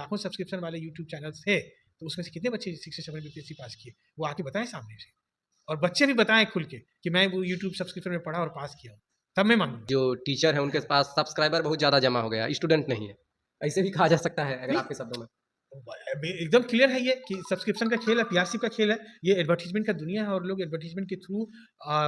लाखों सब्सक्रिप्शन वाले YouTube channels थे, तो उसमें से कितने बच्चे 6-7 बीपीएससी पास किए? वो आके बताएँ सामने से। और बच्चे भी बताएँ खुल के कि मैं वो यूट्यूब सब्सक्रिप्शन में पढ़ा और पास किया हूँ, तब मैं मानूँगा। जो टीचर है उनके पास सब्सक्राइबर बहुत ज़्यादा जमा हो गया, स्टूडेंट नहीं है। ऐसे भी कहा जा सकता है अगर नहीं, आपके शब्दों में। एकदम क्लियर है ये कि सब्सक्रिप्शन का खेल है, टीआरपी का खेल है। ये एडवर्टाइज़मेंट का दुनिया है और लोग एडवर्टाइज़मेंट के थ्रू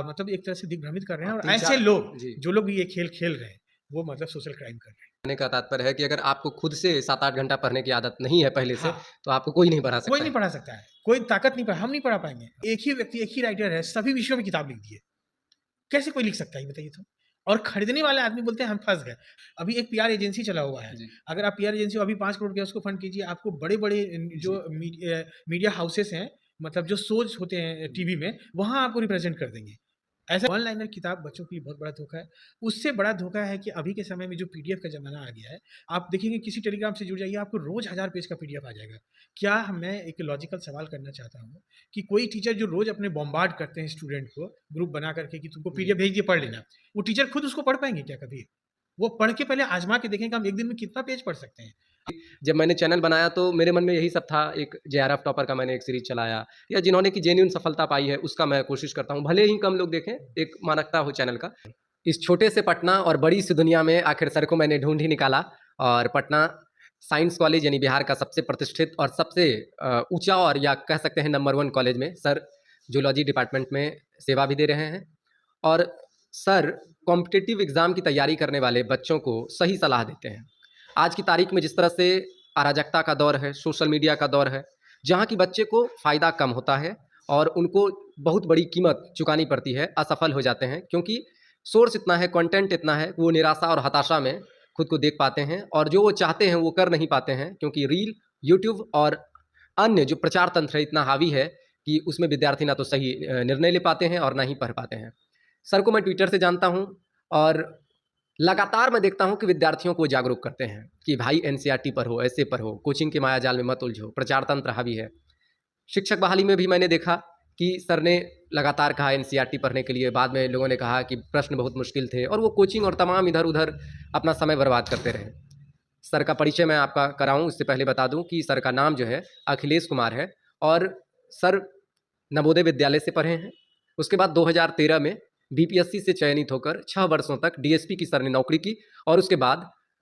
मतलब एक तरह से दिग्भ्रमित कर रहे हैं और ऐसे 3-4 लोग, जी। जो लोग भी ये खेल खेल रहे हैं, वो मतलब सोशल क्राइम कर रहे हैं। कहने का तात्पर्य है कि अगर आपको खुद से 7-8 घंटा पढ़ने की आदत नहीं है पहले से, हाँ, तो आपको कोई नहीं पढ़ा कोई सकता नहीं है। पढ़ा सकता है, कोई ताकत नहीं पढ़ा हम नहीं पढ़ा पाएँगे। एक ही व्यक्ति, एक ही राइटर है, सभी विषयों में किताब लिख दी है। कैसे कोई लिख सकता है ये बताइए तो? और खरीदने वाले आदमी बोलते हैं हम फँस गए। अभी एक पीआर एजेंसी चला हुआ है। जी, अगर आप पीआर एजेंसी अभी 5 करोड़ का उसको फंड कीजिए, आपको बड़े-बड़े जी। जो मीडिया हाउसेस हैं, मतलब जो शोज़ होते हैं हुँ, टीवी में, वहाँ आपको रिप्रेज़ेंट कर देंगे। ऐसा वन लाइनर किताब बच्चों के लिए बहुत बड़ा धोखा है। उससे बड़ा धोखा है कि अभी के समय में जो पीडीएफ का ज़माना आ गया है, आप देखेंगे किसी टेलीग्राम से जुड़ जाइए, आपको रोज़ 1000 पेज का पीडीएफ आ जाएगा। क्या मैं एक लॉजिकल सवाल करना चाहता हूँ कि कोई टीचर जो रोज़ अपने बॉम्बार्ड करते हैं स्टूडेंट को, ग्रुप बना करके कि तुमको जी। पीडीएफ भेज दिए पढ़ लेना, वो टीचर खुद उसको पढ़ पाएँगे क्या कभी? वो पढ़ के पहले आज़मा के देखें कि हम एक दिन में कितना पेज पढ़ सकते हैं। जब मैंने चैनल बनाया तो मेरे मन में यही सब था, एक जेआरएफ टॉपर का मैंने एक सीरीज़ चलाया या जिन्होंने की जेन्युइन सफलता पाई है, उसका मैं कोशिश करता हूँ। भले ही कम लोग देखें, एक मानकता हो चैनल का। इस छोटे से पटना और बड़ी सी दुनिया में आखिर सर को मैंने ढूँढ ही निकाला और पटना साइंस कॉलेज यानी बिहार का सबसे प्रतिष्ठित और सबसे ऊँचा और या कह सकते हैं नंबर 1 कॉलेज में सर ज़ूलॉजी डिपार्टमेंट में सेवा भी दे रहे हैं। और सर कॉम्पिटिटिव एग्ज़ाम की तैयारी करने वाले बच्चों को सही सलाह देते हैं। आज की तारीख में जिस तरह से अराजकता का दौर है, सोशल मीडिया का दौर है, जहाँ की बच्चे को फ़ायदा कम होता है और उनको बहुत बड़ी कीमत चुकानी पड़ती है, असफल हो जाते हैं क्योंकि सोर्स इतना है, कंटेंट इतना है, वो निराशा और हताशा में खुद को देख पाते हैं और जो वो चाहते हैं वो कर नहीं पाते हैं क्योंकि रील, यूट्यूब और अन्य जो प्रचार तंत्र है इतना हावी है कि उसमें विद्यार्थी ना तो सही निर्णय ले पाते हैं और ना ही पढ़ पाते हैं। सर को मैं ट्विटर से जानता हूँ और लगातार मैं देखता हूँ कि विद्यार्थियों को जागरूक करते हैं कि भाई एनसीईआरटी पढ़ो, ऐसे पढ़ो, कोचिंग के मायाजाल में मत उलझो, प्रचार तंत्र हावी है। शिक्षक बहाली में भी मैंने देखा कि सर ने लगातार कहा एनसीईआरटी पढ़ने के लिए, बाद में लोगों ने कहा कि प्रश्न बहुत मुश्किल थे और वो कोचिंग और तमाम इधर-उधर अपना समय बर्बाद करते रहे। सर का परिचय मैं आपका कराऊँ उससे पहले बता दूँ कि सर का नाम जो है अखिलेश कुमार है और सर नवोदय विद्यालय से पढ़े हैं। उसके बाद 2013 में बीपीएससी से चयनित होकर 6 वर्षों तक डीएसपी की सर ने नौकरी की और उसके बाद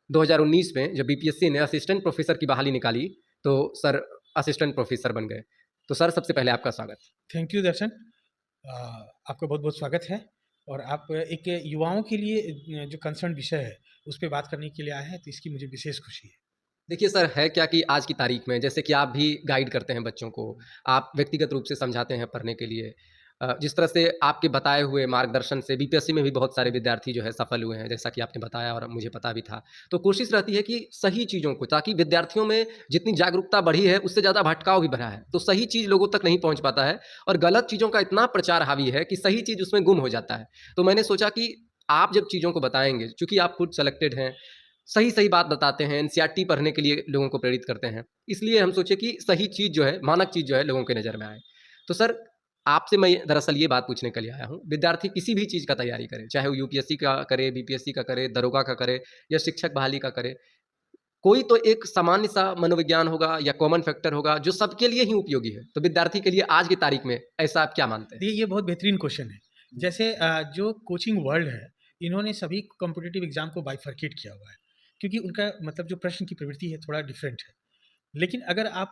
2019 में जब बीपीएससी ने असिस्टेंट प्रोफ़ेसर की बहाली निकाली, तो सर असिस्टेंट प्रोफ़ेसर बन गए। तो सर सबसे पहले आपका स्वागत। थैंक यू दर्शन। अ, आपका बहुत-बहुत स्वागत है और आप एक युवाओं के लिए जो कंसर्न विषय है, उस पे बात करने के लिए आए हैं, तो इसकी मुझे विशेष खुशी है। देखिए सर, है क्या कि आज की तारीख में जैसे कि आप भी गाइड करते हैं बच्चों को, आप व्यक्तिगत रूप से समझाते हैं पढ़ने के लिए। जिस तरह से आपके बताए हुए मार्गदर्शन से बीपीएससी में भी बहुत सारे विद्यार्थी जो है सफल हुए हैं, जैसा कि आपने बताया और मुझे पता भी था। तो कोशिश रहती है कि सही चीज़ों को ताकि विद्यार्थियों में जितनी जागरूकता बढ़ी है, उससे ज़्यादा भटकाव भी बढ़ा है। तो सही चीज़ लोगों तक नहीं पहुँच पाता है और गलत चीज़ों का इतना प्रचार हावी है कि सही चीज़ उसमें गुम हो जाता है। तो मैंने सोचा कि आप जब चीज़ों को बताएँगे, चूँकि आप खुद सेलेक्टेड हैं, सही-सही बात बताते हैं, एनसीईआरटी पढ़ने के लिए लोगों को प्रेरित करते हैं। इसलिए हम सोचे कि सही चीज़ जो है, मानक चीज़ जो है लोगों की नज़र में आए। तो सर, आपसे मैं दरअसल ये बात पूछने के लिए आया हूँ, विद्यार्थी किसी भी चीज़ का तैयारी करे, चाहे वो यूपीएससी का करे, बीपीएससी का करे, दरोगा का करे या शिक्षक बहाली का करे, कोई तो एक सामान्य सा मनोविज्ञान होगा या कॉमन फैक्टर होगा जो सबके लिए ही उपयोगी है। तो विद्यार्थी के लिए आज की तारीख में ऐसा आप क्या मानते हैं? देखिए, ये बहुत बेहतरीन क्वेश्चन है। जी, जैसे जो कोचिंग वर्ल्ड है, इन्होंने सभी कॉम्पिटिटिव एग्ज़ाम को बाइफरकेट किया हुआ है, क्योंकि उनका मतलब जो प्रश्न की प्रवृत्ति है, थोड़ा डिफरेंट है। लेकिन अगर आप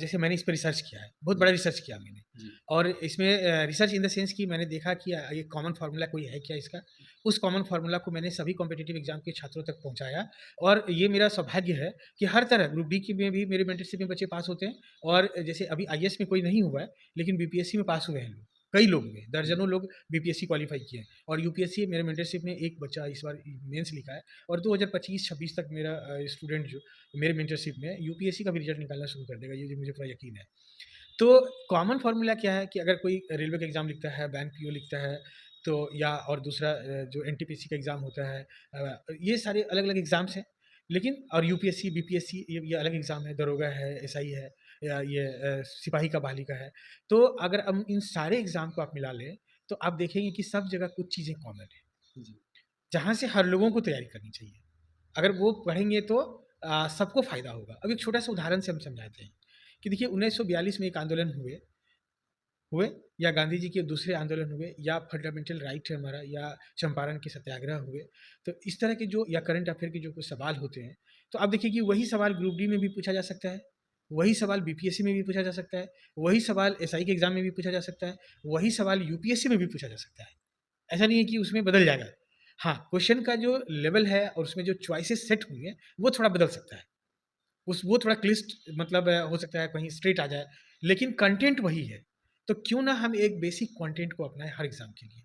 जैसे मैंने इस पे रिसर्च किया है, बहुत बड़ा जी, रिसर्च किया मैंने जी, और इसमें रिसर्च इन द सेंस कि मैंने देखा कि ये कॉमन फ़ॉर्मूला कोई है क्या इसका? उस कॉमन फ़ॉर्मूला को मैंने सभी कॉम्पिटिटिव एग्ज़ाम के छात्रों तक पहुँचाया और ये मेरा सौभाग्य है कि हर तरह ग्रुप डी की में भी मेरे मेंटरशिप में बच्चे पास होते हैं और जैसे अभी आईएएस में कोई नहीं हुआ है, लेकिन बीपीएससी में पास हुए हैं लोग। कई लोग हुए, जी, दर्जनों लोग बीपीएससी क्वालीफाई किए हैं और यूपीएससी मेरे मेंटरशिप में एक बच्चा इस बार मेंस लिखा है और 2025-26 तक मेरा स्टूडेंट जो मेरे मेंटरशिप में यूपीएससी का भी रिजल्ट निकालना शुरू कर देगा, ये मुझे पूरा यकीन है। तो कॉमन फ़ॉर्मूला क्या है कि अगर कोई रेलवे का एग्ज़ाम लिखता है, बैंक पीओ लिखता है, तो या और दूसरा जो एनटीपीसी का एग्ज़ाम होता है ये सारे अलग-अलग एग्ज़ाम्स हैं। लेकिन और यूपीएससी, बीपीएससी ये अलग एग्ज़ाम है, दरोगा है, एसआई है या ये सिपाही का बहाली का है। तो अगर हम इन सारे एग्ज़ाम को आप मिला लें, तो आप देखेंगे कि सब जगह कुछ चीज़ें कॉमन हैं, जी, जहाँ से हर लोगों को तैयारी करनी चाहिए। अगर वो पढ़ेंगे तो सबको फ़ायदा होगा। अब एक छोटा-सा उदाहरण से हम समझाते हैं कि देखिए 1942 में एक आंदोलन हुए हुए या गांधी जी के दूसरे आंदोलन हुए या फंडामेंटल राइट है हमारा या चंपारण के सत्याग्रह हुए। तो इस तरह के जो या करंट अफेयर के जो कुछ सवाल होते हैं, तो आप देखिए कि वही सवाल ग्रुप डी में भी पूछा जा सकता है, वही सवाल बीपीएससी में भी पूछा जा सकता है, वही सवाल एसआई के एग्ज़ाम में भी पूछा जा सकता है, वही सवाल यूपीएससी में भी पूछा जा सकता है। ऐसा नहीं है कि उसमें बदल जाएगा। हाँ, क्वेश्चन का जो लेवल है और उसमें जो चॉइसेस सेट हुई हैं, वो थोड़ा बदल सकता है। उस वो थोड़ा क्लिष्ट मतलब हो सकता है कहीं स्ट्रेट आ जाए, लेकिन कंटेंट वही है। तो क्यों ना हम एक बेसिक कंटेंट को अपनाएँ हर एग्ज़ाम के लिए।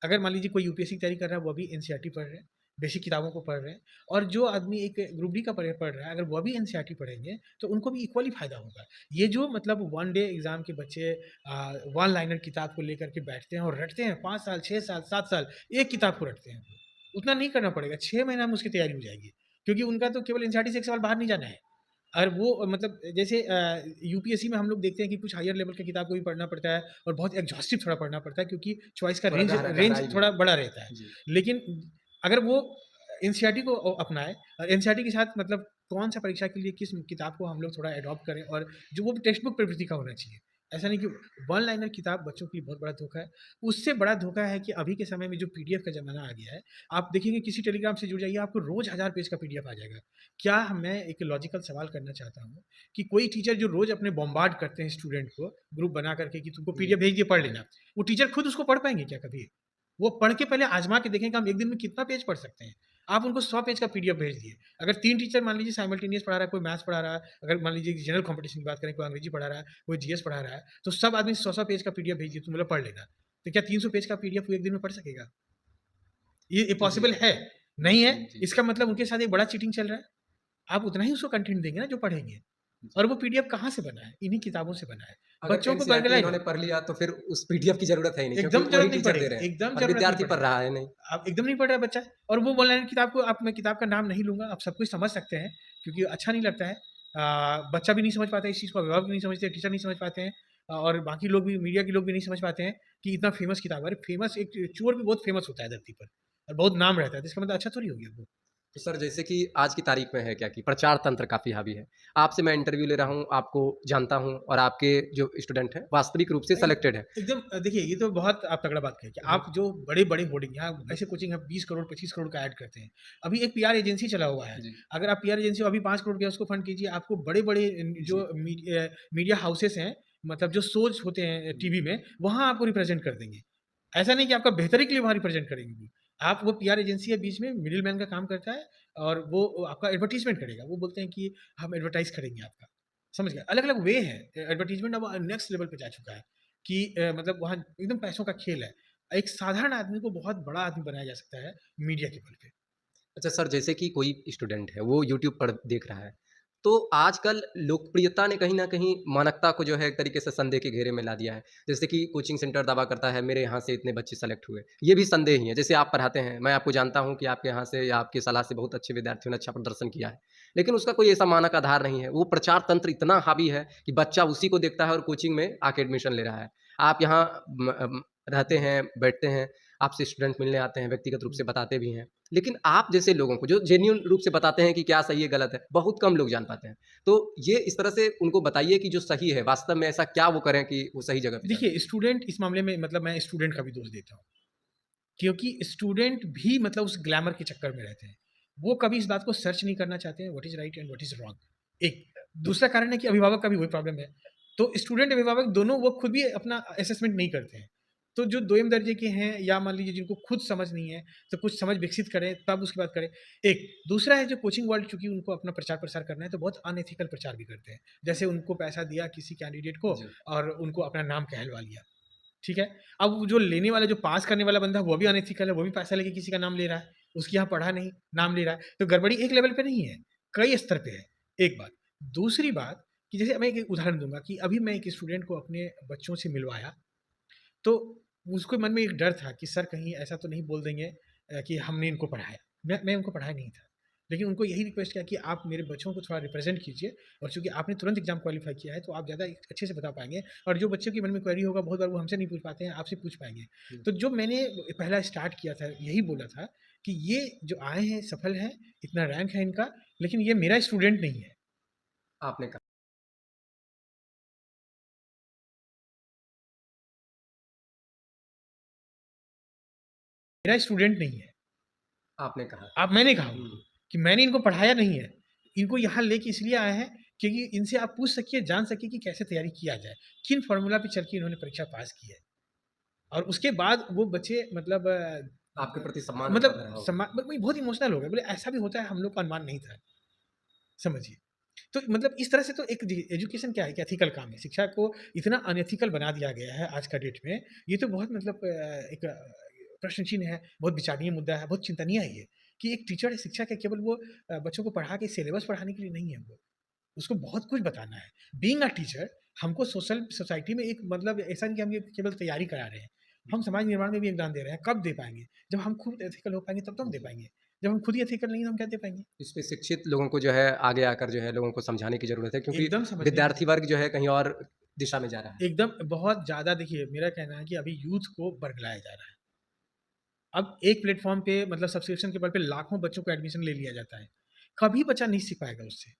अगर मान लीजिए कोई यूपीएससी की तैयारी कर रहा है, वो भी एनसीईआरटी पढ़ रहे हैं, बेसिक किताबों को पढ़ रहे हैं और जो आदमी एक ग्रुप डी का पढ़ रहा है, अगर वो भी एनसीईआरटी पढ़ेंगे, तो उनको भी इक्वली फ़ायदा होगा। ये जो मतलब वन डे एग्ज़ाम के बच्चे वन लाइनर किताब को लेकर के बैठते हैं और रटते हैं 5 साल, 6 साल, 7 साल, एक किताब को रटते हैं वो। उतना नहीं करना पड़ेगा, 6 महीना में उसकी तैयारी हो जाएगी, क्योंकि उनका तो केवल एनसीईआरटी से एक सवाल बाहर नहीं जाना है। और वो मतलब जैसे यूपीएससी में हम लोग देखते हैं कि कुछ हायर लेवल की किताब को भी पढ़ना पड़ता है और बहुत एग्जॉस्टिव थोड़ा पढ़ना पड़ता है क्योंकि चॉइस का थोड़ा रेंज रेंज गहराई में। थोड़ा बड़ा रहता है। जी। लेकिन अगर वो एनसीईआरटी को अपनाए और एनसीईआरटी के साथ मतलब कौन-सा परीक्षा के लिए किस किताब को हम लोग थोड़ा एडॉप्ट करें और जो वो टेक्स्ट बुक प्रवृत्ति का होना चाहिए। ऐसा नहीं कि वन लाइनर किताब बच्चों के लिए बहुत बड़ा धोखा है। उससे बड़ा धोखा है कि अभी के समय में जो पीडीएफ का ज़माना आ गया है, आप देखेंगे किसी टेलीग्राम से जुड़ जाइए, आपको रोज़ 1000 पेज का पीडीएफ आ जाएगा। क्या मैं एक लॉजिकल सवाल करना चाहता हूँ कि कोई टीचर जो रोज़ अपने बॉम्बार्ड करते हैं स्टूडेंट को, ग्रुप बना करके कि तुमको जी। पीडीएफ भेज दिए पढ़ लेना, वो टीचर खुद उसको पढ़ पाएँगे क्या कभी? वो पढ़ के पहले आज़मा के देखें कि हम 1 दिन में कितना पेज पढ़ सकते हैं। आप उनको 100 पेज का पीडीएफ भेज दिए। अगर 3 टीचर मान लीजिए साइमल्टेनियस पढ़ा रहा है, कोई मैथ्स पढ़ा रहा है, अगर मान लीजिए जनरल कॉम्पिटिशन की बात करें, कोई अंग्रेजी पढ़ा रहा है, कोई जीएस पढ़ा रहा है, तो सब आदमी 100-100 पेज का पीडीएफ भेज दिए, तुम लोग पढ़ लेना। तो क्या 300 पेज का पीडीएफ वो 1 दिन में पढ़ सकेगा? ये जी। पॉसिबल है? नहीं है, जी, जी। इसका मतलब उनके साथ एक बड़ा चीटिंग चल रहा है। आप उतना ही उसको कंटेंट देंगे ना जो पढ़ेंगे। जी। और वो पीडीएफ कहाँ से बना है? इन्हीं किताबों से बना है। अगर बच्चों को एनसीईआरटी वर्गलाइज़ इन्होंने पढ़ लिया तो फिर उस पीडीएफ की ज़रूरत है ही नहीं क्योंकि एकदम वही ज़रूरत नहीं टीचर दे पड़ेगी, रहे हैं एकदम और ज़रूरत नहीं विद्यार्थी पढ़ पड़ेगी। रहा है नहीं। आप एकदम नहीं पढ़ रहा है बच्चा और वो ऑनलाइन किताब को आप मैं किताब का नाम नहीं लूँगा, आप सब कुछ समझ सकते हैं क्योंकि अच्छा नहीं लगता है। बच्चा भी नहीं समझ पाता है इस चीज़ को, अभिभावक भी नहीं समझते, टीचर नहीं समझ पाते हैं और बाकी लोग भी मीडिया के लोग भी नहीं समझ पाते हैं कि इतना फ़ेमस किताब है। अरे फ़ेमस एक चोर भी बहुत फ़ेमस होता है धरती पर और बहुत नाम रहता है, तो इसका मतलब अच्छा थोड़ी हो गया वो। तो सर जैसे कि आज की तारीख में है क्या कि प्रचार तंत्र काफ़ी हावी है। आपसे मैं इंटरव्यू ले रहा हूँ, आपको जानता हूँ और आपके जो स्टूडेंट हैं वास्तविक रूप से नहीं, सेलेक्टेड हैं। एकदम देखिए ये तो बहुत आप तगड़ा बात कही कि हुँ, आप जो बड़े-बड़े होर्डिंग यहाँ हुँ। ऐसे कोचिंग है 20 करोड़ 25 करोड़ का ऐड करते हैं। अभी एक पीआर एजेंसी चला हुआ है। जी, अगर आप पीआर एजेंसी अभी 5 करोड़ की है उसको फंड कीजिए, आपको बड़े-बड़े जो जी, मीडिया हाउसेस हैं, मतलब जो शोज़ होते हैं जी। टीवी में, वहाँ आपको रिप्रेज़ेंट कर देंगे। ऐसा नहीं कि आपका बेहतरी के लिए वहाँ रिप्रेज़ेंट करेंगे वो। आप वो पीआर एजेंसी है बीच में मिडलमैन का काम करता है और वो आपका एडवर्टाइज़मेंट करेगा। वो बोलते हैं कि हम एडवर्टाइज़ करेंगे आपका। समझ गए? अलग-अलग वे हैं। एडवर्टाइज़मेंट अब नेक्स्ट लेवल पे जा चुका है। कि मतलब वहाँ एकदम पैसों का खेल है। एक साधारण आदमी को बहुत बड़ा आदमी बनाया जा सकता है मीडिया के बल पे। अच्छा सर जैसे कि कोई स्टूडेंट है वो यूट्यूब पर देख रहा है, तो आजकल लोकप्रियता ने कहीं न कहीं मानकता को जो है एक तरीके से संदेह के घेरे में ला दिया है। जैसे कि कोचिंग सेंटर दावा करता है मेरे यहाँ से इतने बच्चे सेलेक्ट हुए। ये भी संदेह ही है। जैसे आप पढ़ाते हैं, मैं आपको जानता हूँ कि आपके यहाँ से या आपकी सलाह से बहुत अच्छे विद्यार्थियों ने अच्छा प्रदर्शन किया है। लेकिन उसका कोई ऐसा मानक आधार नहीं है। वो प्रचार तंत्र इतना हावी है कि बच्चा उसी को देखता है और कोचिंग में आके एडमिशन ले रहा है। आप यहाँ रहते हैं, बैठते हैं, आपसे स्टूडेंट मिलने आते हैं, व्यक्तिगत रूप से बताते भी हैं। लेकिन आप जैसे लोगों को जो जेन्युइन रूप से बताते हैं कि क्या सही है, गलत है, बहुत कम लोग जान पाते हैं। तो ये इस तरह से उनको बताइए कि जो सही है, वास्तव में ऐसा क्या वो करें कि वो सही जगह पे जाएँ? देखिए स्टूडेंट इस मामले में मतलब मैं स्टूडेंट का भी दोष देता हूँ। क्योंकि स्टूडेंट भी मतलब उस ग्लैमर के चक्कर में रहते हैं। वो कभी इस बात को सर्च नहीं करना चाहते हैं what is right and what is wrong. एक दूसरा कारण है कि अभिभावक का भी वही प्रॉब्लम है। तो स्टूडेंट अभिभावक दोनों वो खुद भी अपना असेसमेंट नहीं करते हैं। तो जो दोयम दर्जे के हैं या मान लीजिए जिनको खुद समझ नहीं है, तो कुछ समझ विकसित करें तब उसके बाद करें। एक, दूसरा है जो कोचिंग वर्ल्ड चूँकि उनको अपना प्रचार-प्रसार करना है तो बहुत अनएथिकल प्रचार भी करते हैं। जैसे उनको पैसा दिया किसी कैंडिडेट को जी। और उनको अपना नाम कहलवा लिया। ठीक है? अब वो जो लेने वाला जो पास करने वाला बंदा है वो भी अनएथिकल है, वो भी पैसा लेके किसी का नाम ले रहा है। उसके यहाँ पढ़ा नहीं, नाम ले रहा है। तो गड़बड़ी एक लेवल पे नहीं है, कई स्तर पे है, एक बात। दूसरी बात कि जैसे मैं एक उदाहरण दूँगा कि अभी मैं एक स्टूडेंट को अपने बच्चों से मिलवाया, तो उसके मन में एक डर था कि सर कहीं ऐसा तो नहीं बोल देंगे कि हमने इनको पढ़ाया। मैं उनको पढ़ाया नहीं था। लेकिन उनको यही रिक्वेस्ट किया कि आप मेरे बच्चों को थोड़ा रिप्रेज़ेंट कीजिए और चूँकि आपने तुरंत एग्ज़ाम क्वालीफ़ाई किया है, तो आप ज़्यादा अच्छे से बता पाएँगे और जो बच्चों के मन में क्वेरी होगा, बहुत बार वो हमसे नहीं पूछ पाते हैं, आपसे पूछ पाएँगे। हुँ। तो जो मैंने पहला स्टार्ट किया था, यही बोला था कि ये जो आए हैं, सफल हैं, इतना रैंक है इनका, लेकिन ये मेरा स्टूडेंट नहीं है। आपने कहा मेरा स्टूडेंट नहीं है। आपने कहा। अब मैंने कहा हुँ। उनको कि मैंने इनको पढ़ाया नहीं है। इनको यहाँ लेके इसलिए आए हैं क्योंकि इनसे आप पूछ सकिए, जान सकिए कि कैसे तैयारी किया जाए। किन फ़ॉर्मूला पे चल के इन्होंने परीक्षा पास की है। और उसके बाद वो बच्चे मतलब आपके प्रति सम्मान उनका मतलब बढ़ा होगा। मैं बहुत इमोशनल हो गए। बोले ऐसा भी होता है, हम लोग को अनुमान नहीं था। समझिए। तो मतलब इस तरह से तो एक देखिए एजुकेशन क्या है कि एथिकल काम है। शिक्षा को इतना अनएथिकल बना दिया गया है आज का डेट में, ये तो बहुत मतलब एक प्रश्न चिन्ह है, बहुत विचारणीय मुद्दा है, बहुत चिंतनीय है ये, कि एक टीचर शिक्षा क्या केवल वो बच्चों को पढ़ा के सिलेबस पढ़ाने के लिए नहीं है वो। उसको बहुत कुछ बताना है। बीइंग अ टीचर हमको सोसाइटी में एक मतलब ऐसा नहीं कि हम ये केवल तैयारी करा रहे हैं। हम समाज निर्माण में भी योगदान दे रहे हैं। कब दे पाएँगे? जब हम खुद एथिकल हो पाएँगे तब तो हम दे जी। पाएँगे। जब हम खुद ही एथिकल नहीं है तो हम क्या दे पाएँगे? इस पे शिक्षित लोगों को जो है आगे आकर जो है लोगों को समझाने की ज़रूरत है क्योंकि एकदम समझने की विद्यार्थी ज़रूरत वर्ग जो है कहीं और दिशा में जा रहा है। एकदम बहुत ज़्यादा देखिए मेरा कहना है कि अभी यूथ को बरगलाया जा रहा है। अब एक प्लेटफ़ॉर्म पे मतलब सब्सक्रिप्शन के बल पे लाखों बच्चों को एडमिशन ले लिया जाता है। कभी बच्चा नहीं सीख पाएगा उससे।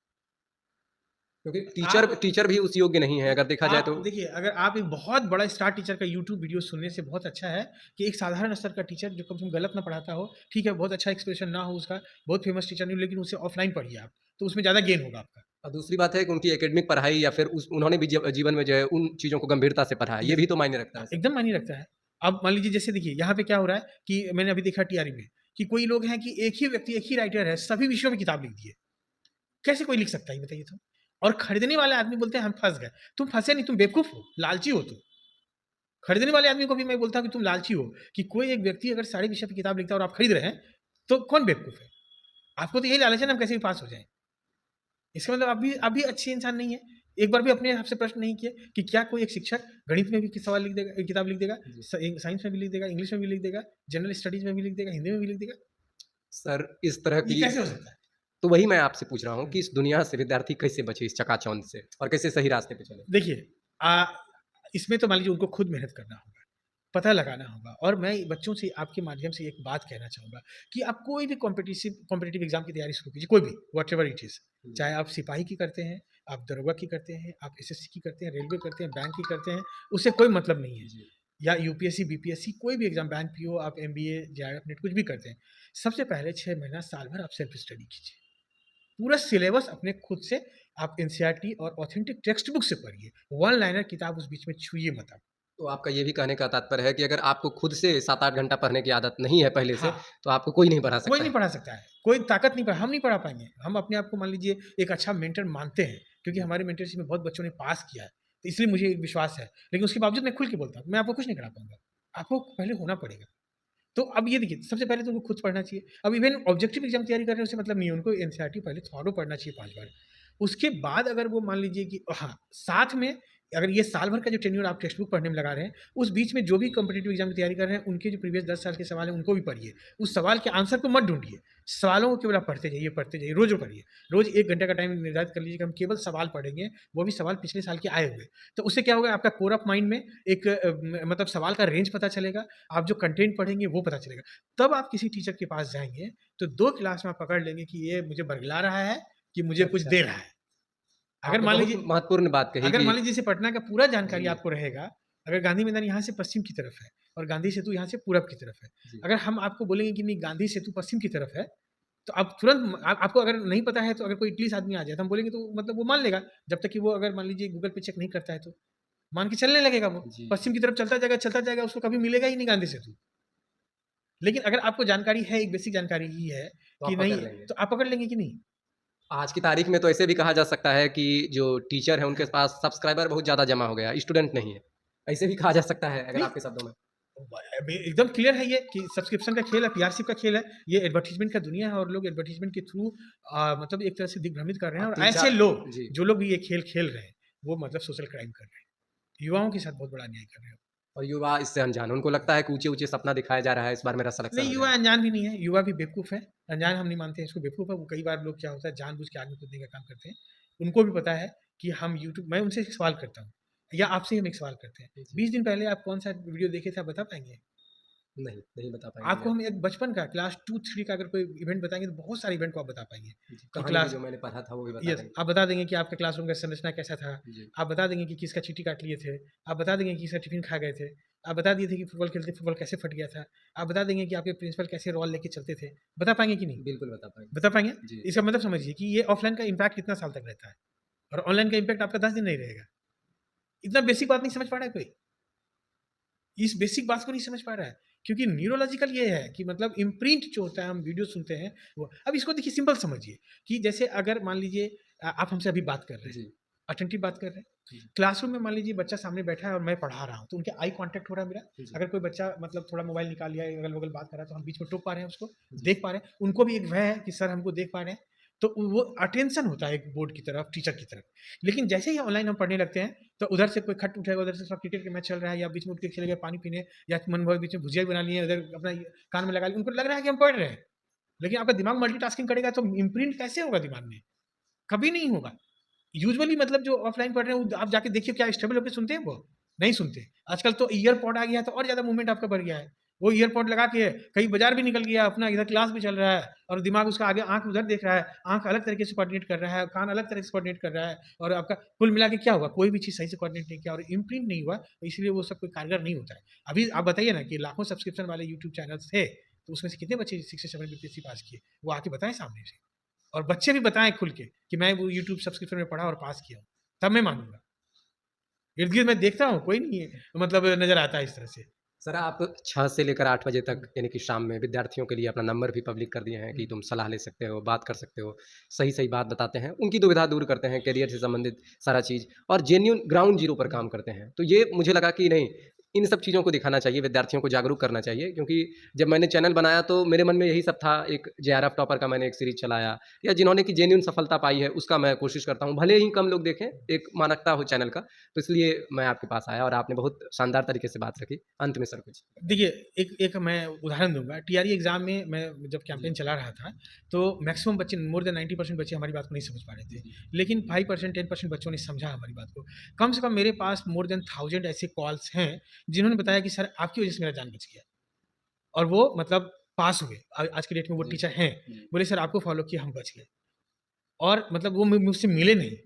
क्योंकि टीचर आप टीचर भी उस योग्य नहीं है अगर देखा जाए आप तो। देखिए अगर आप एक बहुत बड़ा स्टार टीचर का यूट्यूब वीडियो सुनने से बहुत अच्छा है कि एक साधारण स्तर का टीचर जो कम से कम गलत ना पढ़ाता हो, ठीक है, बहुत अच्छा एक्सप्रेशन ना हो उसका, बहुत फेमस टीचर नहीं हो लेकिन उसे ऑफलाइन पढ़िए आप, तो उसमें ज़्यादा गेन होगा आपका। और दूसरी बात है कि उनकी एकेडमिक पढ़ाई या फिर उस उन्होंने भी जीवन में जो है उन चीज़ों को गंभीरता से पढ़ा है, ये यस भी तो मायने रखता है सर। एकदम मायने रखता है। अब मान लीजिए जैसे देखिए यहाँ पे क्या हो रहा है कि मैंने अभी देखा टीआरई में कि कोई लोग हैं कि एक ही व्यक्ति, एक ही राइटर है, सभी विषयों में किताब लिख दी है। कैसे कोई लिख सकता है ये बताइए तो? और खरीदने वाले आदमी बोलते हैं हम फँस गए। तुम फँसे नहीं, तुम बेवकूफ़ हो, लालची हो तुम। खरीदने वाले आदमी को भी मैं बोलता हूँ कि तुम लालची हो, कि कोई एक व्यक्ति अगर सारे विषय पे किताब लिखता है और आप खरीद रहे हैं, तो कौन बेवकूफ़ है? आपको तो यही लालच है ना हम कैसे भी पास हो जाएँ। इसका मतलब आप भी अच्छे इंसान नहीं हैं। एक बार भी अपने आप से प्रश्न नहीं किए कि क्या कोई एक शिक्षक गणित में भी सवाल लिख देगा, किताब लिख देगा, जी। साइंस में भी लिख देगा, इंग्लिश में भी लिख देगा, जनरल स्टडीज़ में भी लिख देगा, हिंदी में भी लिख देगा? सर इस तरह ये की कैसे हो सकता है? तो वही मैं आपसे पूछ रहा हूँ हुँ। कि इस दुनिया से विद्यार्थी कैसे बचे इस चकाचौंध से और कैसे सही रास्ते पे चले? देखिए इसमें तो मान लीजिए उनको खुद मेहनत करना होगा, पता लगाना होगा और मैं बच्चों से आपके माध्यम से एक बात कहना चाहूँगा कि आप कोई भी कॉम्पिटिटिव एग्ज़ाम की तैयारी शुरू कीजिए, कोई भी, व्हाटएवर इट इज़। जी। चाहे आप सिपाही की करते हैं, आप दरोगा की करते हैं, आप एसएससी की करते हैं, रेलवे करते हैं, बैंक की करते हैं, उससे कोई मतलब नहीं है। जी। या यूपीएससी, बीपीएससी कोई भी एग्ज़ाम बैंक पीओ, आप एमबीए, जेआरएफ, नेट कुछ भी करते हैं। सबसे पहले 6 महीना, साल भर आप सेल्फ स्टडी कीजिए। पूरा सिलेबस अपने खुद से आप एनसीईआरटी और ऑथेंटिक टेक्स्ट बुक से पढ़िए। वन लाइनर किताब उस बीच में छूइए मत आप। तो आपका ये भी कहने का तात्पर्य है कि अगर आपको खुद से 7-8 घंटा पढ़ने की आदत नहीं है पहले से, हाँ, तो आपको कोई नहीं पढ़ा कोई सकता नहीं है। पढ़ा सकता है। कोई ताकत नहीं पढ़ा हम नहीं पढ़ा पाएँगे। हम अपने आप को मान लीजिए एक अच्छा मेंटर मानते हैं, क्योंकि जी। हमारे मेंटरशिप में बहुत बच्चों ने पास किया है। तो इसलिए मुझे एक विश्वास है। लेकिन उसके बावजूद मैं खुल के बोलता हूँ, मैं आपको कुछ नहीं करा पाऊँगा। आपको पहले होना पड़ेगा। तो अब ये देखिए, सबसे पहले तो उनको खुद पढ़ना चाहिए। अब इवन ऑब्जेक्टिव एग्ज़ाम तैयारी कर रहे हैं उससे मतलब नहीं है, उनको एनसीईआरटी पहले थॉरो पढ़ना चाहिए 5 बार। उसके बाद अगर वो मान लीजिए कि हाँ, साथ में अगर ये साल भर का जो टेन्योर आप टेक्स्ट बुक पढ़ने में लगा रहे हैं, उस बीच में जो भी कॉम्पिटिटिव एग्ज़ाम की तैयारी कर रहे हैं, उनके जो प्रीवियस 10 साल के सवाल हैं, उनको भी पढ़िए। उस सवाल के आंसर को मत ढूँढिए। सवालों को केवल आप पढ़ते जाइए, रोज़ पढ़िए। रोज़ 1 घंटे का टाइम निर्धारित कर लीजिए कि हम केवल सवाल पढ़ेंगे, वो भी सवाल पिछले साल के आए हुए। तो उससे क्या होगा, आपका कोर ऑफ माइंड में एक मतलब सवाल का रेंज पता चलेगा, आप जो कंटेंट पढ़ेंगे वो पता चलेगा। तब आप किसी टीचर के पास जाएँगे, तो 2 क्लास में आप पकड़ लेंगे कि ये मुझे बरगला रहा है, कि मुझे कुछ अच्छा। दे रहा है। अगर आपने मान बहुत लीजिए महत्वपूर्ण बात कही अगर कि मान लीजिए जैसे पटना का पूरा जानकारी जी, आपको रहेगा, अगर गांधी मैदान यहाँ से पश्चिम की तरफ है और गांधी सेतु यहाँ से पूरब की तरफ है। जी। अगर हम आपको बोलेंगे कि नहीं गांधी सेतु पश्चिम की तरफ है, तो आप तुरंत आपको अगर नहीं पता है तो अगर कोई इटली से आदमी आ जाए तो हम बोलेंगे तो मतलब वो मान लेगा, जब तक कि वो अगर मान लीजिए गूगल पे चेक नहीं करता है तो। मान के चलने लगेगा वो। जी, पश्चिम जी। की तरफ चलता जाएगा उसको कभी मिलेगा ही नहीं गांधी सेतु। लेकिन अगर आपको जानकारी है, एक बेसिक जानकारी ही है तो कि आप नहीं, पकड़ लेंगे। तो आप पकड़ लेंगे कि नहीं? आज की तारीख में तो ऐसे भी कहा जा सकता है कि जो टीचर हैं उनके पास सब्सक्राइबर बहुत ज़्यादा जमा हो गया, स्टूडेंट नहीं है। ऐसे भी कहा जा सकता है अगर नहीं आपके शब्दों में। एकदम क्लियर है ये कि सब्सक्रिप्शन का खेल है, पीआरसी का खेल है। ये एडवर्टाइज़मेंट का दुनिया है और लोग एडवर्टाइज़मेंट के थ्रू मतलब एक तरह से दिग्भ्रमित कर रहे हैं आप और ऐसे 3-4 लोग, जी। जो लोग भी ये खेल खेल रहे हैं, वो मतलब सोशल क्राइम कर रहे हैं। युवाओं के साथ बहुत बड़ा अन्याय कर रहे हैं। और युवा इससे अनजान है। उनको लगता है कि ऊँचे-ऊँचे सपना दिखाया जा रहा है, इस बार मेरा सिलेक्शन नहीं, हो युवा जाएगा। अनजान भी नहीं है, युवा भी बेवकूफ़ है। अनजान हम नहीं मानते हैं इसको, बेवकूफ़ है। वो कई बार लोग क्या होता है जानबूझ के आग में कूदने का काम करते हैं। उनको भी पता है कि हम यूट्यूब मैं उनसे एक सवाल करता हूँ या आपसे ही हम एक सवाल करते हैं। जी। 20 दिन पहले आप कौन-सा वीडियो देखे थे, आप बता पाएँगे? नहीं, नहीं बता पाएँगे आपको आप। हम एक बचपन का क्लास 2-3 का अगर कोई इवेंट बताएँगे तो बहुत सारे इवेंट को आप बता पाएँगे जी, कि कहानी भी क्लास जो मैंने पढ़ा था वो भी बता यस, देंगे। आप बता देंगे कि आपके क्लासरूम का संरचना कैसा था। जी, आप बता देंगे कि किसका चींटी काट लिए थे। आप बता देंगे कि किसका टिफ़िन खा गए थे। आप बता दिए थे कि फुटबॉल खेलते फुटबॉल कैसे फट गया था। आप बता देंगे कि आपके प्रिंसिपल कैसे रोल लेके चलते थे। बता पाएँगे कि नहीं? बिल्कुल बता पाएँगे। बता पाएँगे? जी, इसका मतलब समझिए कि ये ऑफ़लाइन का इम्पैक्ट कितना साल तक रहता है और ऑनलाइन का इम्पैक्ट आपका 10 दिन नहीं रहेगा। इतना बेसिक बात नहीं समझ पा रहा है कोई? इस बेसिक बात को नहीं समझ पा रहा है। क्योंकि न्यूरोलॉजिकल ये है कि मतलब इम्प्रिंट जो होता है, हम वीडियो सुनते हैं वो अब इसको देखिए सिंपल समझिए कि जैसे अगर मान लीजिए आप हमसे अभी बात कर रहे हैं, जी, अटेंटिव बात कर रहे हैं। जी, क्लासरूम में मान लीजिए बच्चा सामने बैठा है और मैं पढ़ा रहा हूँ, तो उनके आई कॉन्टैक्ट हो रहा है मेरा। जी, अगर कोई बच्चा मतलब थोड़ा मोबाइल निकाल लिया है, अगल-बगल बात कर रहा है, तो हम बीच में टोक पा रहे हैं उसको, जी, देख पा रहे हैं। उनको भी एक भय है कि सर हमको देख पा रहे हैं, तो वो अटेंशन होता है एक बोर्ड की तरफ, टीचर की तरफ। लेकिन जैसे ही ऑनलाइन हम पढ़ने लगते हैं, तो उधर से कोई खट उठेगा, उधर से सब क्रिकेट का मैच चल रहा है या बीच में उठ के चले गए पानी पीने या मन भर बीच में भुजिया बना लिए, उधर अपना ये कान में लगा लिया। उनको लग रहा है कि हम पढ़ रहे हैं। लेकिन आपका दिमाग मल्टीटास्किंग करेगा तो इम्प्रिंट कैसे होगा दिमाग में? कभी नहीं होगा। यूजुअली मतलब जो ऑफलाइन पढ़ रहे हैं, वो आप जाके देखिए क्या स्टेबल होके सुनते हैं वो? नहीं सुनते। आजकल तो ईयरपॉड आ गया है तो और ज़्यादा मूवमेंट आपका बढ़ गया है। वो ईयरपॉड लगा के कहीं बाज़ार भी निकल गया अपना, इधर क्लास भी चल रहा है और दिमाग उसका आगे आँख उधर देख रहा है, आँख अलग तरीके से कोऑर्डिनेट कर रहा है, कान अलग तरह से कोऑर्डिनेट कर रहा है और आपका कुल मिला के क्या हुआ? कोई भी चीज़ सही से कोऑर्डिनेट नहीं किया और इम्प्रिंट नहीं हुआ, तो इसलिए वो सब कोई कारगर नहीं होता है। अभी आप बताइए ना कि लाखों सब्सक्रिप्शन वाले यूट्यूब चैनल्स थे, तो उसमें से कितने बच्चे 6 से 7 बीपीएससी पास किए? वो आके बताएँ सामने से। और बच्चे भी बताएँ खुल के कि मैं वो यूट्यूब सब्सक्रिप्शन में पढ़ा और पास किया हूँ, तब मैं मानूँगा। इर्द-गिर्द मैं देखता हूँ, कोई नहीं है मतलब नज़र आता है इस तरह से। सर आप 6 से लेकर 8 बजे तक हुँ, यानी कि शाम में विद्यार्थियों के लिए अपना नंबर भी पब्लिक कर दिए हैं कि हुँ। तुम सलाह ले सकते हो, बात कर सकते हो, सही-सही बात बताते हैं, उनकी दुविधा दूर करते हैं, करियर से संबंधित सारा चीज़ और जेन्युइन ग्राउंड ज़ीरो पर काम करते हैं। तो ये मुझे लगा कि नहीं, इन सब चीज़ों को दिखाना चाहिए, विद्यार्थियों को जागरूक करना चाहिए क्योंकि जब मैंने चैनल बनाया तो मेरे मन में यही सब था, एक जेआरएफ टॉपर का मैंने एक सीरीज़ चलाया या जिन्होंने की जेन्युइन सफलता पाई है, उसका मैं कोशिश करता हूँ। भले ही कम लोग देखें, एक मानकता हो चैनल का, तो इसलिए मैं आपके पास आया और आपने बहुत शानदार तरीके से बात रखी। अंत में सर कुछ देखिए, एक एक मैं उदाहरण दूँगा, टीआरई एग्ज़ाम में मैं जब जी, कैंपेन चला रहा था, तो मैक्सिमम बच्चे मोर देन 90% बच्चे हमारी बात को नहीं समझ पा रहे थे। जी, लेकिन 5% 10% बच्चों ने समझा हमारी बात को। कम से कम मेरे पास मोर देन 1000 ऐसे कॉल्स हैं, जिन्होंने बताया कि सर आपकी वज़ह से मेरा जान बच गया और वो मतलब पास हुए। आज की डेट में वो जी, टीचर हैं। जी। बोले सर आपको फ़ॉलो किया हम बच गए। और मतलब वो मुझसे मिले नहीं।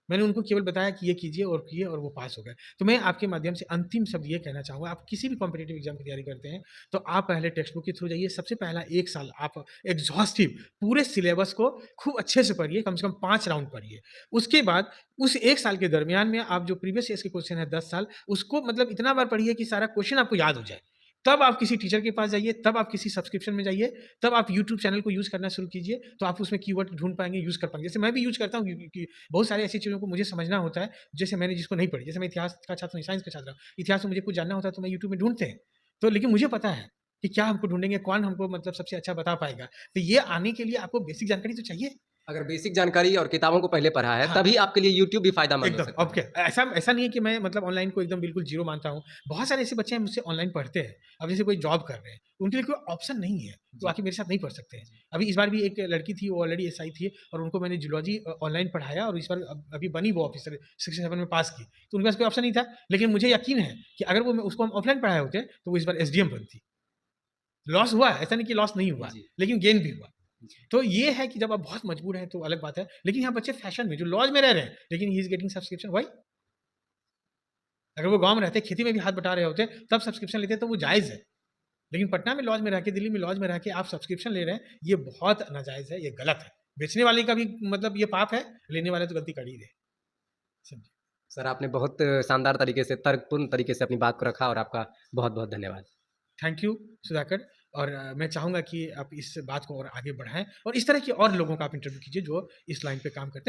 मैंने उनको केवल बताया कि ये कीजिए और किए और वो पास हो गए। तो मैं आपके माध्यम से अंतिम शब्द ये कहना चाहूँगा, आप किसी भी कॉम्पिटिटिव एग्ज़ाम की तैयारी करते हैं, तो आप पहले टेक्स्ट बुक के थ्रू जाइए। सबसे पहला 1 साल आप एग्ज़ॉस्टिव पूरे सिलेबस को खूब अच्छे से पढ़िए, कम से कम 5 राउंड पढ़िए। उसके बाद उस 1 साल के दरमियान में आप जो प्रीवियस ईयर्स के क्वेश्चन हैं 10 साल, उसको मतलब इतना बार पढ़िए कि सारा क्वेश्चन आपको याद हो जाए। तब आप किसी टीचर के पास जाइए, तब आप किसी सब्सक्रिप्शन में जाइए, तब आप यूट्यूब चैनल को यूज़ करना शुरू कीजिए, तो आप उसमें कीवर्ड ढूँढ पाएँगे, यूज़ कर पाएँगे। जैसे मैं भी यूज़ करता हूँ कि बहुत सारी ऐसी चीज़ों को मुझे समझना होता है, जैसे मैंने जिसको नहीं पढ़ी। जैसे मैं इतिहास का छात्र हूँ, साइंस का छात्र हूँ। इतिहास में मुझे कुछ जानना होता है, तो मैं यूट्यूब में ढूँढते हैं। तो लेकिन मुझे पता है कि क्या हमको ढूँढेंगे, कौन हमको मतलब सबसे अच्छा बता पाएगा। तो ये आने के लिए आपको बेसिक जानकारी तो चाहिए। अगर बेसिक जानकारी और किताबों को पहले पढ़ा है, हाँ। तभी आपके लिए यूट्यूब भी फ़ायदेमंद हो एकदम, सकता अब है। क्या ऐसा ऐसा नहीं है कि मैं मतलब ऑनलाइन को एकदम बिल्कुल ज़ीरो मानता हूँ। बहुत सारे ऐसे बच्चे हैं मुझसे ऑनलाइन पढ़ते हैं। अब जैसे कोई जॉब कर रहे हैं, उनके लिए कोई ऑप्शन नहीं है, वो जी, आके मेरे साथ नहीं पढ़ सकते हैं। जी, अभी इस बार भी एक लड़की थी, वो ऑलरेडी एसआई थी और उनको मैंने जूलॉजी ऑनलाइन पढ़ाया और इस बार अभी बनी वो ऑफिसर 6-7 में पास की। तो उनके पास कोई ऑप्शन नहीं था, लेकिन मुझे यकीन है कि अगर वो उसको हम ऑफलाइन पढ़ाए होते, तो वो इस बार एसडीएम बनती। लॉस हुआ, ऐसा नहीं कि लॉस नहीं हुआ, जी, लेकिन गेन भी हुआ। जी। तो ये है कि जब आप बहुत मजबूर हैं तो अलग बात है। लेकिन यहाँ बच्चे फैशन में जो लॉज में रह रहे हैं, लेकिन he is getting subscription why? अगर वो गाँव में रहते, खेती में भी हाथ बटा रहे होते, तब सब्सक्रिप्शन लेते तो वो जायज़ है। लेकिन पटना में लॉज में रह के, दिल्ली में लॉज में रह के आप सब्सक्रिप्शन ले रहे हैं, ये बहुत नाजायज़ है, ये गलत है। बेचने वाले का भी मतलब ये पाप है, लेने वाले तो गलती कर ही रहे। समझे? सर आपने बहुत शानदार तरीके से, तर्कपूर्ण तरीके से अपनी बात को रखा और आपका बहुत-बहुत धन्यवाद। थैंक यू सुधाकर और मैं चाहूँगा कि आप इस बात को और आगे बढ़ाएँ और इस तरह के और लोगों का आप इंटरव्यू कीजिए जो इस लाइन पे काम करते हैं।